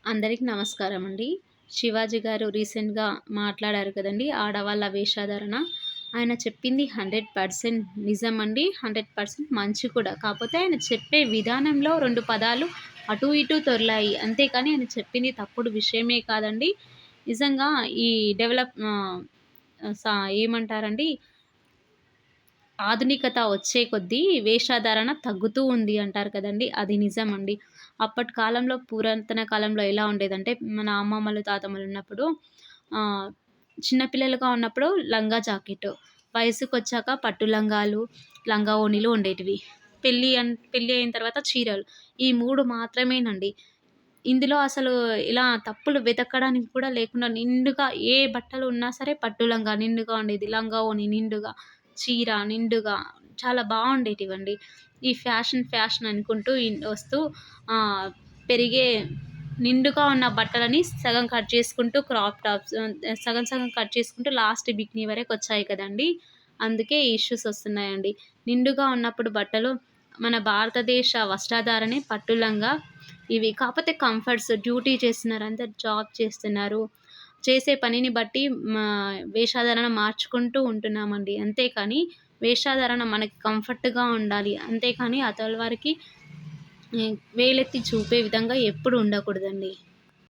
అందరికి నమస్కారం అండి. శివాజీ గారు రీసెంట్‌గా మాట్లాడారు కదండీ! ఆడవాళ్ళ వేషధారణ. ఆయన చెప్పింది 100% నిజమండి. 100% మంచి కూడా. కాపోతే ఆయన చెప్పే విధానంలో 2 పదాలు అటు ఇటు దొర్లాయి. అంతేకాని ఆయన చెప్పింది తప్పుడు విషయమే కాదండి. నిజంగా ఈ డెవలప్ ఏమంటారండి, ఆధునికత వచ్చే కొద్దీ వేషధారణ తగ్గుతూ ఉంది అంటారు కదండీ! అది నిజమండి. అప్పటి కాలంలో పురాతన కాలంలో ఎలా ఉండేదంటే, మన అమ్మమ్మలు, తాతమ్మలు ఉన్నప్పుడు ఆహ్, చిన్న పిల్లలుగా ఉన్నప్పుడు లంగా జాకెట్టు, వయసుకొచ్చాక పట్టు లంగాలు, లంగా ఓణీలు ఉండేటివి. పెళ్లి అయిన తర్వాత చీరలు. ఈ 3 మాత్రమేనండి. ఇందులో అసలు ఇలా తప్పులు వెతకడానికి కూడా లేకుండా నిండుగా ఏ బట్టలు ఉన్నా సరే పట్టు లంగా నిండుగా ఉండేది. లంగా ఓణి నిండుగా, చీర నిండుగా చాలా బావుండేటివండి. ఈ ఫ్యాషన్ అనుకుంటూ వస్తూ పెరిగే నిండుగా ఉన్న బట్టలని సగం కట్ చేసుకుంటూ క్రాప్ టాప్స్, సగం సగం కట్ చేసుకుంటూ లాస్ట్ బికినీ వరకొచ్చాయి కదండీ! అందుకే ఈ ఇష్యూస్ వస్తున్నాయండి. నిండుగా ఉన్నప్పుడు బట్టలు మన భారతదేశ వస్త్రధారణే పట్టు లంగా ఇవి. కాపోతే కంఫర్ట్స్, డ్యూటీ చేస్తున్నారు. అందరూ జాబ్ చేస్తున్నారు. చేసే పనిని బట్టి మా వేషధారణ మార్చుకుంటూ ఉంటున్నామండి. అంతేకానీ వేషధారణ మనకి కంఫర్ట్‌గా ఉండాలి. అంతేకానీ అవతల వారికి వేలెత్తి చూపే విధంగా ఎప్పుడు ఉండకూడదండి.